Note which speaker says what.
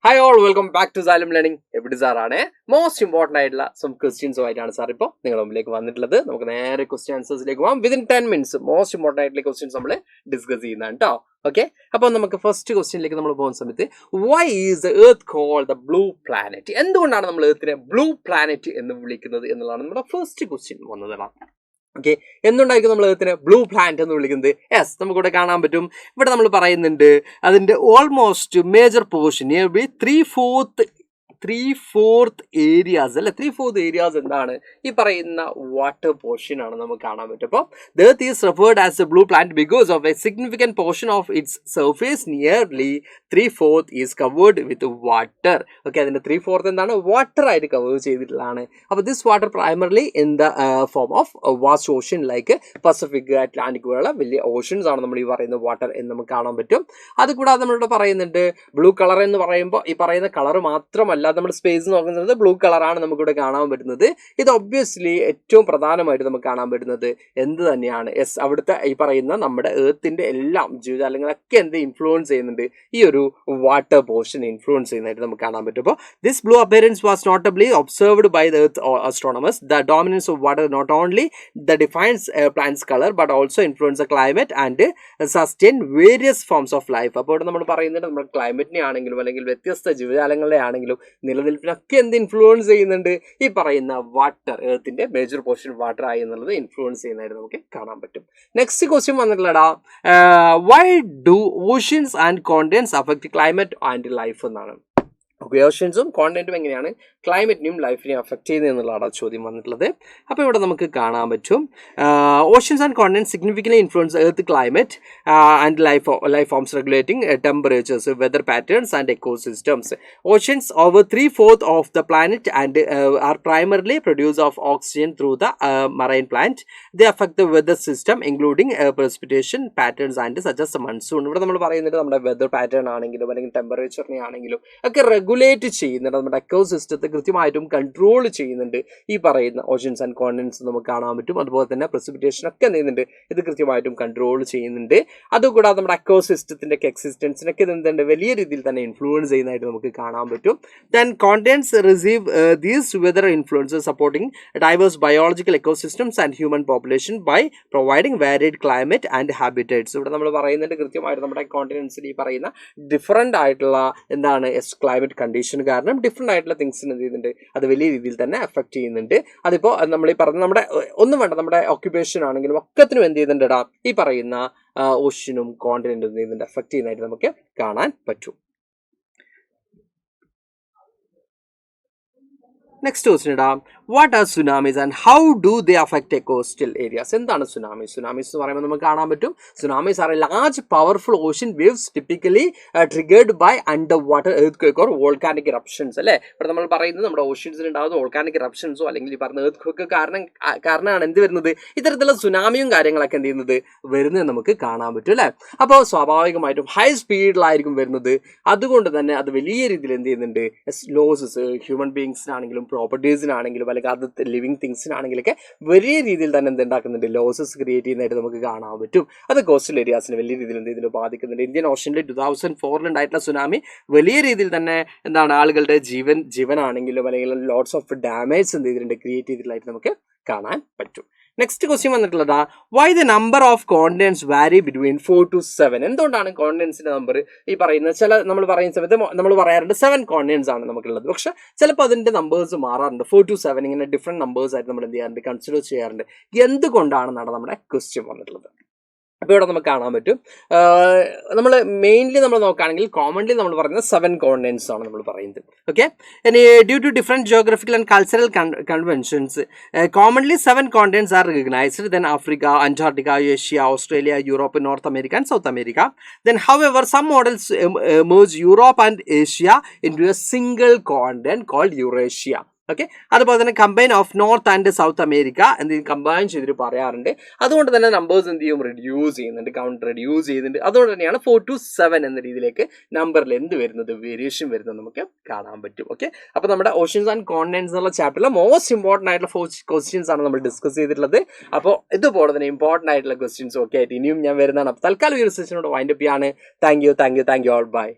Speaker 1: Hi all, welcome back to Salam learning. എവിടെ സാറാണ് most important ആയിട്ടുള്ള സം ക്വസ്റ്റ്യൻസുമായിട്ടാണ് സാർ ഇപ്പോൾ നിങ്ങളുടെ മുമ്പിലേക്ക് വന്നിട്ടുള്ളത്. നമുക്ക് നേരെ ക്വസ്റ്റ്യൻ ആൻസേഴ്സിലേക്ക് പോകാം. വിതിൻ 10 മിനിറ്റ്സ് മോസ്റ്റ് ഇമ്പോർട്ടൻ്റ് ആയിട്ടുള്ള ക്വസ്റ്റ്യൻസ് നമ്മൾ ഡിസ്കസ് ചെയ്യുന്നതാണ് കേട്ടോ. ഓക്കെ, അപ്പോൾ നമുക്ക് ഫസ്റ്റ് ക്വസ്റ്റ്യനിലേക്ക് നമ്മൾ പോകുന്ന സമയത്ത് why is the earth called the blue planet? എന്തുകൊണ്ടാണ് നമ്മൾ എർത്തിനെ ബ്ലൂ പ്ലാനറ്റ് എന്ന് വിളിക്കുന്നത് എന്നുള്ളതാണ് നമ്മുടെ ഫസ്റ്റ് ക്വസ്റ്റ്യൻ വന്നതാണ്. ഓക്കെ, എന്തുകൊണ്ടായിരിക്കും നമ്മൾ എർത്തിനെ ബ്ലൂ പ്ലാനറ്റ് എന്ന് വിളിക്കുന്നത്? യെസ്, നമുക്കിവിടെ കാണാൻ പറ്റും. ഇവിടെ നമ്മൾ പറയുന്നുണ്ട് അതിൻ്റെ almost major portion nearly 3/4 areas അല്ലെ. 3/4 ഏരിയാസ് എന്താണ് ഈ പറയുന്ന വാട്ടർ പോർഷൻ ആണ് നമുക്ക് കാണാൻ പറ്റും. അപ്പോൾ the earth is referred as a blue planet because of a significant portion of its surface, nearly 3/4 is covered with water. Okay, അതിന്റെ 3/4 എന്താണ് വാട്ടർ ആയിട്ട് കവർ ചെയ്തിട്ടുള്ളതാണ്. അപ്പോൾ this water primarily in the form of vast ocean like Pacific, Atlantic പോലുള്ള വലിയ oceans ആണ് നമ്മൾ ഈ പറയുന്ന വാട്ടർ എന്ന് നമുക്ക് കാണാൻ പറ്റും. അതുകൂടാതെ നമ്മളിവിടെ പറയുന്നുണ്ട് ബ്ലൂ കളർ എന്ന് പറയുമ്പോൾ ഈ പറയുന്ന കളർ മാത്രമല്ല, നമ്മൾ സ്പേസ് നോക്കുന്നത് ബ്ലൂ കളറാണ് നമുക്കിവിടെ കാണാൻ പറ്റുന്നത്. ഇത് ഒബ്വിയസ്ലി ഏറ്റവും പ്രധാനമായിട്ട് നമുക്ക് കാണാൻ പറ്റുന്നത് എന്ത് തന്നെയാണ്? യെസ്, അവിടുത്തെ ഈ പറയുന്ന നമ്മുടെ എർത്തിന്റെ എല്ലാം ജീവജാലങ്ങളൊക്കെ എന്ത് ഇൻഫ്ലുവൻസ് ചെയ്യുന്നുണ്ട്? ഈ ഒരു വാട്ടർ പോർഷൻ ഇൻഫ്ലുവൻസ് ചെയ്യുന്നതായിട്ട് നമുക്ക് കാണാൻ പറ്റും. അപ്പോൾ this blue appearance was notably observed by the earth astronomers. The dominance of water not only that defines plants color but also influence the climate and sustain various forms of life. അപ്പോൾ ഇവിടെ നമ്മൾ പറയുന്നത് നമ്മുടെ ക്ലൈമറ്റിനെ ആണെങ്കിലും അല്ലെങ്കിൽ വ്യത്യസ്ത ജീവജാലങ്ങളെ ആണെങ്കിലും നിലനിൽപ്പിനൊക്കെ എന്ത് ഇൻഫ്ലുവൻസ് ചെയ്യുന്നുണ്ട്? ഈ പറയുന്ന വാട്ടർ, എർത്തിന്റെ മേജർ പോർഷൻ വാട്ടർ ആയി എന്നുള്ളത് ഇൻഫ്ലുവൻസ് ചെയ്യുന്നതായിട്ട് നമുക്ക് കാണാൻ പറ്റും. നെക്സ്റ്റ് ക്വസ്റ്റ്യൻ വന്നിട്ടുള്ളടാ, why do oceans and continents affect climate and life എന്നാണ്. ഓഷ്യൻസും കോണ്ടിനെന്റും എങ്ങനെയാണ് ക്ലൈമറ്റിനെയും ലൈഫിനെയും അഫക്ട് ചെയ്യുന്നത് എന്നുള്ളതാണ് ചോദ്യം വന്നിട്ടുള്ളത്. അപ്പോൾ ഇവിടെ നമുക്ക് കാണാൻ പറ്റും oceans and continents significantly influence earth climate and life forms regulating temperatures, weather patterns and ecosystems. Oceans over 3/4 of the planet and are primarily produce of oxygen through the marine plant. They affect the weather system including precipitation patterns and such as monsoon. ഇവിടെ നമ്മൾ പറയുന്നത് നമ്മുടെ weather pattern ആണെങ്കിലും അല്ലെങ്കിൽ ടെമ്പറേച്ചറിനെ ആണെങ്കിലും ഒക്കെ regulate ചെയ്യുന്നുണ്ട്, നമ്മുടെ എക്കോസിസ്റ്റത്തെ കൃത്യമായിട്ടും കൺട്രോൾ ചെയ്യുന്നുണ്ട് ഈ പറയുന്ന ഓഷ്യൻസ് ആൻഡ് കോണ്ടിനെന്റ്സ് നമുക്ക് കാണാൻ പറ്റും. അതുപോലെ തന്നെ പ്രസിപ്പിറ്റേഷൻ ഒക്കെ എന്ത് ചെയ്യുന്നുണ്ട്? ഇത് കൃത്യമായിട്ടും കൺട്രോൾ ചെയ്യുന്നുണ്ട്. അതുകൂടാതെ നമ്മുടെ എക്കോസിസ്റ്റത്തിന്റെ എക്സിസ്റ്റൻസിനൊക്കെ എന്തുണ്ട്? വലിയ രീതിയിൽ തന്നെ ഇൻഫ്ലുവൻസ് ചെയ്യുന്നതായിട്ട് നമുക്ക് കാണാൻ പറ്റും. Then continents receive these weather influences supporting diverse biological ecosystems and human population by providing varied climate and habitats. ഇവിടെ നമ്മൾ പറയുന്നുണ്ട് കൃത്യമായിട്ട് നമ്മുടെ കോണ്ടിനെന്റ്സിൽ ഈ പറയുന്ന ഡിഫറെൻ്റ് ആയിട്ടുള്ള എന്താണ് ക്ലൈമറ്റ് കണ്ടീഷൻ കാരണം ഡിഫറെൻ്റ് ആയിട്ടുള്ള തിങ്സിന് എന്ത് ചെയ്യുന്നുണ്ട്? അത് വലിയ രീതിയിൽ തന്നെ എഫക്ട് ചെയ്യുന്നുണ്ട്. അതിപ്പോൾ നമ്മൾ ഈ പറഞ്ഞ നമ്മുടെ ഒന്നും വേണ്ട, നമ്മുടെ ഓക്യുപ്പേഷൻ ആണെങ്കിലും ഒക്കത്തിനും എന്ത് ചെയ്യുന്നുണ്ട്? ഈ പറയുന്ന ഓഷ്യനും കോണ്ടിനെന്റും എന്ത് ചെയ്യുന്നുണ്ട്? എഫക്ട് ചെയ്യുന്നതായിട്ട് നമുക്ക് കാണാൻ പറ്റും. നെക്സ്റ്റ് ക്വസ്റ്റ്യൻ ഇടാം, what are tsunamis and how do they affect a coastal areas? എന്താണ് സുനാമീസ്? സുനാമീസ് എന്ന് പറയുമ്പോൾ നമുക്ക് കാണാൻ പറ്റും tsunamis are a large powerful ocean waves typically triggered by under water earth or volcanic eruptions അല്ലേ. ഇവിടെ നമ്മൾ പറയുന്നത് നമ്മുടെ ഓഷ്യൻസിൽ ഉണ്ടാകുന്ന വോൾക്കാനിക് ഇറപ്ഷൻസോ അല്ലെങ്കിൽ ഈ പറഞ്ഞ എർത്ത് കാരണമാണ് എന്ത് വരുന്നത്? ഇത്തരത്തിലുള്ള സുനാമിയും കാര്യങ്ങളൊക്കെ എന്ത് ചെയ്യുന്നത് വരുന്നത് നമുക്ക് കാണാൻ പറ്റും അല്ലേ. അപ്പോൾ സ്വാഭാവികമായിട്ടും ഹൈ സ്പീഡിലായിരിക്കും വരുന്നത്. അതുകൊണ്ട് തന്നെ അത് വലിയ രീതിയിൽ എന്ത് ചെയ്യുന്നുണ്ട്? ലോസസ് ഹ്യൂമൻ ബീങ്സിനാണെങ്കിലും പ്രോപ്പർട്ടീസിനാണെങ്കിലും അല്ലെങ്കിൽ അത് ലിവിങ് തിങ്സിനാണെങ്കിലൊക്കെ വലിയ രീതിയിൽ തന്നെ എന്തുണ്ടാക്കുന്നുണ്ട്? ലോസസ് ക്രിയേറ്റ് ചെയ്യുന്നതായിട്ട് നമുക്ക് കാണാൻ പറ്റും. അത് കോസ്റ്റൽ ഏരിയാസിന് വലിയ രീതിയിൽ എന്ത് ഇതിന് ബാധിക്കുന്നുണ്ട്. ഇന്ത്യൻ ഓഷ്യനിൽ 2004 ഉണ്ടായിട്ടുള്ള സുനാമി വലിയ രീതിയിൽ തന്നെ എന്താണ് ആളുകളുടെ ജീവനാണെങ്കിലും അല്ലെങ്കിൽ ലോട്ട്സ് ഓഫ് ഡാമേജ് എന്ത് ചെയ്തിട്ടുണ്ട്? ക്രിയേറ്റ് ചെയ്തിട്ടുള്ളതായിട്ട് നമുക്ക് കാണാൻ പറ്റും. നെക്സ്റ്റ് ക്വസ്റ്റ്യൻ വന്നിട്ടുള്ളതാ, why the number of continents vary between 4 to 7? എന്തുകൊണ്ടാണ് കോണ്ടിനെന്റ്സിന്റെ നമ്പർ ഈ പറയുന്നത്? നമ്മൾ പറയുന്ന സമയത്ത് നമ്മൾ പറയാറുണ്ട് 7 കോണ്ടിനെന്റ്സ് ആണ് നമുക്കുള്ളത്. പക്ഷെ ചിലപ്പോൾ അതിന്റെ നമ്പേഴ്സ് മാറാറുണ്ട്. 4 to 7 ഇങ്ങനെ ഡിഫറെന്റ് നമ്പേഴ്സ് ആയിട്ട് നമ്മൾ എന്ത് ചെയ്യാറുണ്ട്? കൺസിഡർ ചെയ്യാറുണ്ട്. എന്തുകൊണ്ടാണെന്നാണ് നമ്മുടെ ക്വസ്റ്റ്യൻ വന്നിട്ടുള്ളത്. അപ്പോൾ ഇവിടെ നമുക്ക് കാണാൻ പറ്റും നമ്മൾ മെയിൻലി നമ്മൾ നോക്കുകയാണെങ്കിൽ കോമൺലി നമ്മൾ പറയുന്നത് 7 കോണ്ടിനെന്റ്സ് ആണ് നമ്മൾ പറയുന്നത്. ഓക്കെ, ഇനി due to different geographical and cultural conventions commonly 7 continents are recognized. Then Africa, Antarctica, Asia, Australia, Europe, North America and South America. Then however some models merge Europe and Asia into a single continent called Eurasia. Okay, അതുപോലെ തന്നെ combine of north and south America എന്ത് combine ചെയ്തിട്ട് പറയാറുണ്ട്. അതുകൊണ്ട് തന്നെ numbers എന്ത് ചെയ്യും? Reduce ചെയ്യുന്നുണ്ട്, കൗണ്ട് റെഡ്യൂസ് ചെയ്യുന്നുണ്ട്. അതുകൊണ്ട് തന്നെയാണ് 4 to 7 എന്ന രീതിയിലേക്ക് നമ്പറിൽ എന്ത് വരുന്നത്? വേരിയേഷൻ വരുന്നത് നമുക്ക് കാണാൻ പറ്റും. ഓക്കെ, അപ്പോൾ നമ്മുടെ ഓഷ്യൻസ് ആൻഡ് കോണ്ടിനെന്റ്സ് എന്നുള്ള ചാപ്റ്ററിൽ മോസ്റ്റ് ഇമ്പോർട്ടൻ്റ് ആയിട്ടുള്ള 4 ക്വസ്റ്റ്യൻസ് ആണ് നമ്മൾ ഡിസ്കസ് ചെയ്തിട്ടുള്ളത്. അപ്പോൾ ഇതുപോലെ തന്നെ ഇമ്പോർട്ടൻ്റ് ആയിട്ടുള്ള ക്വസ്റ്റ്യൻസ് ഒക്കെ ആയിട്ട് ഇനിയും ഞാൻ വരുന്നതാണ്. അപ്പോൾ തൽക്കാലം ഈ ഒരു സെഷനോട് വൈൻഡപ്പ് ചെയ്യാണ്. Thank you all, by.